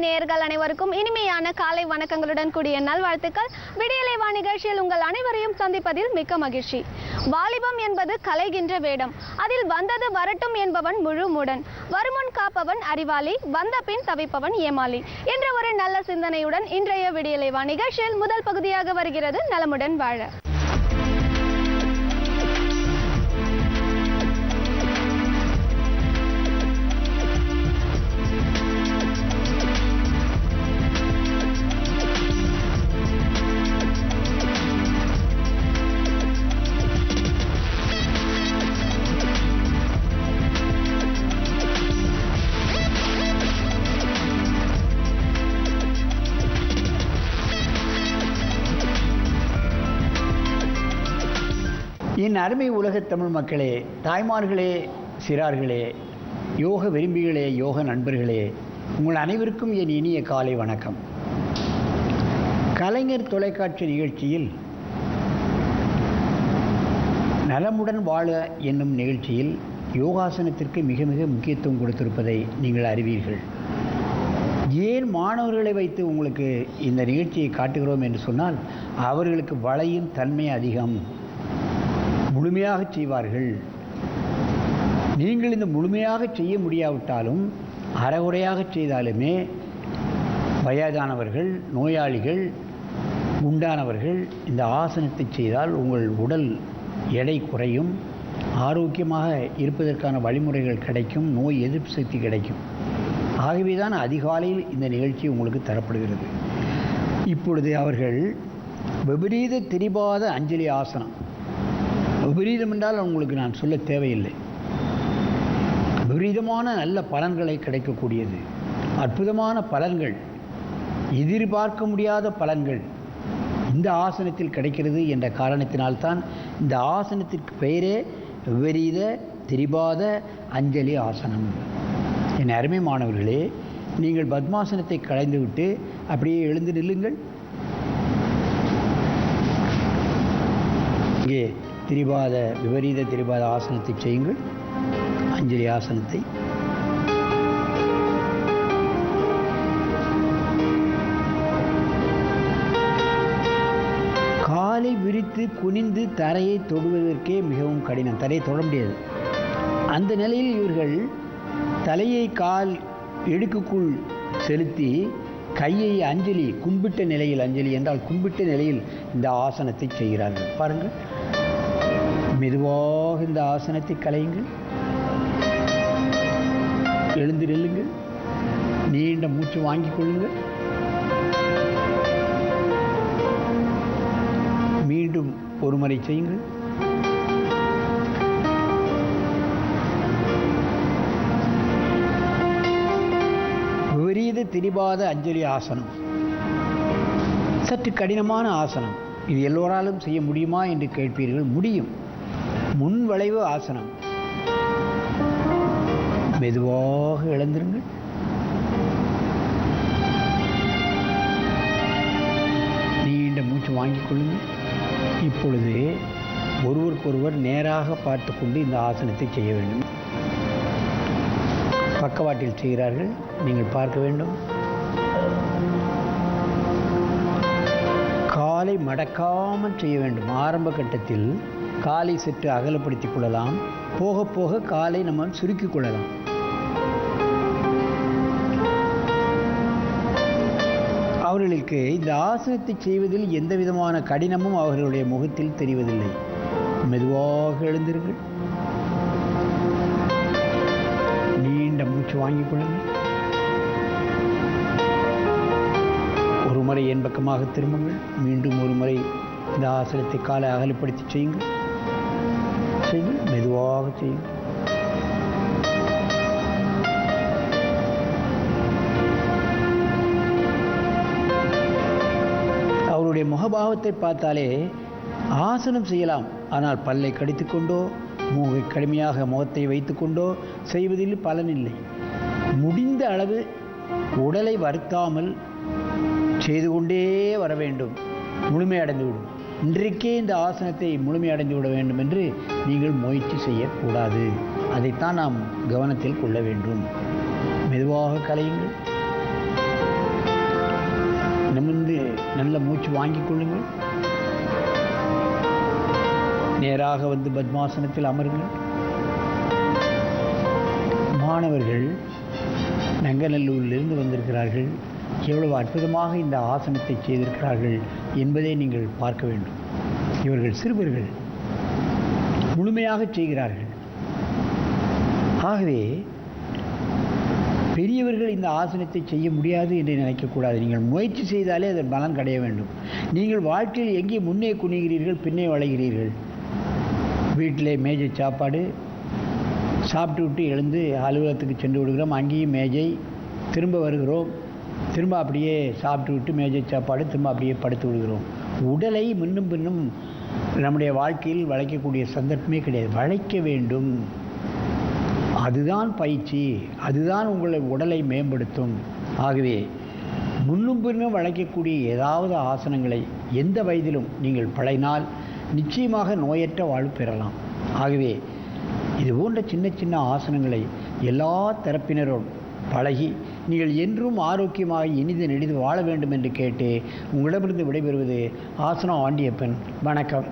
நேயர்கள் அனைவருக்கும் இனிமையான காலை வணக்கங்களுடன் கூடிய நல்வாழ்த்துக்கள். விடியலை வா நிகழ்ச்சியில் உங்கள் அனைவரையும் சந்திப்பதில் மிக்க மகிழ்ச்சி. வாலிபம் என்பது கலைகின்ற வேடம். அதில் வந்தது வரட்டும் என்பவன் முழு மூடன், வருமுன் காப்பவன் அறிவாளி, வந்த பின் தவிப்பவன் ஏமாளி என்ற ஒரு நல்ல சிந்தனையுடன் இன்றைய விடியலை வா நிகழ்ச்சியில் முதல் பகுதியாக வருகிறது நலமுடன் வாழ. என் அருமை உலகத் தமிழ் மக்களே, தாய்மார்களே, சிறார்களே, யோக விரும்பிகளே, யோக நண்பர்களே, உங்கள் அனைவருக்கும் என் இனிய காலை வணக்கம். கலைஞர் தொலைக்காட்சி நிகழ்ச்சியில் நலமுடன் வாழ என்னும் நிகழ்ச்சியில் யோகாசனத்திற்கு மிக மிக முக்கியத்துவம் கொடுத்திருப்பதை நீங்கள் அறிவீர்கள். ஏன் மாணவர்களை வைத்து உங்களுக்கு இந்த நிகழ்ச்சியை காட்டுகிறோம் என்று சொன்னால், அவர்களுக்கு வளையும் தன்மை அதிகம், முழுமையாக செய்வார்கள். நீங்கள் இந்த முழுமையாக செய்ய முடியாவிட்டாலும் அறகுறையாக செய்தாலுமே வயதானவர்கள், நோயாளிகள், குண்டானவர்கள் இந்த ஆசனத்தை செய்தால் உங்கள் உடல் எடை குறையும், ஆரோக்கியமாக இருப்பதற்கான வழிமுறைகள் கிடைக்கும், நோய் எதிர்ப்பு சக்தி கிடைக்கும். ஆகவே தான் அதிகாலையில் இந்த நிகழ்ச்சி உங்களுக்கு தரப்படுகிறது. இப்பொழுது அவர்கள் விபரீத திரிபாத அஞ்சலி ஆசனம். விபரீதம் என்றால் உங்களுக்கு நான் சொல்ல தேவையில்லை. விபரீதமான நல்ல பலன்களை கிடைக்கக்கூடியது, அற்புதமான பலன்கள், எதிர்பார்க்க முடியாத பலன்கள் இந்த ஆசனத்தில் கிடைக்கிறது என்ற காரணத்தினால்தான் இந்த ஆசனத்திற்கு பெயரே விபரீத திரிபாத அஞ்சலி ஆசனம். என் அருமை மாணவர்களே, நீங்கள் பத்மாசனத்தை களைந்துவிட்டு அப்படியே எழுந்து நில்லுங்கள். இங்கே விபரீத திரிபாத ஆசனத்தை செய்யுங்கள். அஞ்சலி ஆசனத்தை காலை விரித்து குனிந்து தரையை தொடுவதற்கே மிகவும் கடினம். தரையை தொட முடியாது. அந்த நிலையில் இவர்கள் தலையை கால் இடுக்குக்குள் செலுத்தி கையை அஞ்சலி, கும்பிட்ட நிலையில், அஞ்சலி என்றால் கும்பிட்ட நிலையில் இந்த ஆசனத்தை செய்கிறார்கள். பாருங்கள், மெதுவாக இந்த ஆசனத்தை கலையுங்கள். எழுந்து நில்லுங்கள். நீண்ட மூச்சு வாங்கிக் கொள்ளுங்கள். மீண்டும் ஒரு முறை செய்யுங்கள். விபரீத திரிபாத அஞ்சலி ஆசனம் சற்று கடினமான ஆசனம். இது எல்லோராலும் செய்ய முடியுமா என்று கேட்பீர்கள். முடியும். முன்வளைவு ஆசனம். மெதுவாக எழுந்திருங்கள். நீண்ட மூச்சு வாங்கிக் கொள்ளுங்கள். இப்பொழுது ஒருவருக்கொருவர் நேராக பார்த்து கொண்டு இந்த ஆசனத்தை செய்ய வேண்டும். பக்கவாட்டில் செய்கிறார்கள், நீங்கள் பார்க்க வேண்டும். காலை மடக்காமல் செய்ய வேண்டும். ஆரம்ப கட்டத்தில் காலை சற்று அகலப்படுத்திக் கொள்ளலாம். போக போக காலை நம்ம சுருக்கிக் கொள்ளலாம். அவர்களுக்கு இந்த ஆசனத்தை செய்வதில் எந்த விதமான கடினமும் அவர்களுடைய முகத்தில் தெரிவதில்லை. மெதுவாக எழுந்திருங்கள். நீண்ட மூச்சு வாங்கிக் கொள்ளுங்கள். ஒரு முறை என் பக்கமாக திரும்புங்கள். மீண்டும் ஒரு முறை இந்த ஆசனத்தை காலை அகலப்படுத்தி செய்யுங்கள். மெதுவாக செய்யுங்கள். அவருடைய முகபாவத்தை பார்த்தாலே ஆசனம் செய்யலாம். ஆனால் பல்லை கடித்துக்கொண்டோ மூகை கடுமையாக முகத்தை வைத்துக்கொண்டோ செய்வதில் பலனில்லை. முடிந்த அளவு உடலை வருத்தாமல் செய்து கொண்டே வர வேண்டும். முழுமையடைந்துவிடும். இன்றைக்கே இந்த ஆசனத்தை முழுமையடைந்து விட வேண்டும் என்று நீங்கள் முயற்சி செய்யக்கூடாது. அதைத்தான் நாம் கவனத்தில் கொள்ள வேண்டும். மெதுவாக கலையுங்கள். நல்ல மூச்சு வாங்கிக் கொள்ளுங்கள். நேராக வந்து பத்மாசனத்தில் அமருங்கள். மாணவர்கள் நங்கநல்லூரிலிருந்து வந்திருக்கிறார்கள். எவ்வளவு அற்புதமாக இந்த ஆசனத்தை செய்திருக்கிறார்கள் என்பதை நீங்கள் பார்க்க வேண்டும். இவர்கள் சிறுவர்கள் முழுமையாக செய்கிறார்கள். ஆகவே பெரியவர்கள் இந்த ஆசனத்தை செய்ய முடியாது என்று நினைக்கக்கூடாது. நீங்கள் முயற்சி செய்தாலே அதன் பலன் கிடைய வேண்டும். நீங்கள் வாழ்க்கையில் எங்கே முன்னே குனிகிறீர்கள், பின்னே வளைகிறீர்கள். வீட்டிலே மேஜை சாப்பாடு சாப்பிட்டு விட்டு எழுந்து அலுவலகத்துக்கு சென்று விடுகிறோம். அங்கேயும் மேஜை, திரும்ப வருகிறோம், திரும்ப அப்படியே சாப்பிட்டு விட்டு மேஜை சாப்பாடு, திரும்ப அப்படியே படுத்து விடுகிறோம். உடலை முன்னும் பின்னும் நம்முடைய வாழ்க்கையில் வளைக்கக்கூடிய சந்தர்ப்பமே கிடையாது. வளைக்க வேண்டும். அதுதான் பயிற்சி, அதுதான் உங்களை உடலை மேம்படுத்தும். ஆகவே முன்னும் பின்னும் வளைக்கக்கூடிய ஏதாவது ஆசனங்களை எந்த வயதிலும் நீங்கள் பழகினால் நிச்சயமாக நோயற்ற வாழ்வு பெறலாம். ஆகவே இது போன்ற சின்ன சின்ன ஆசனங்களை எல்லா தரப்பினரும் பழகி நீங்கள் என்றும் ஆரோக்கியமாக இனிது நெடிது வாழ வேண்டும் என்று கேட்டு உங்களிடமிருந்து விடைபெறுவது ஆசனம் ஆண்டியப்பன். வணக்கம்.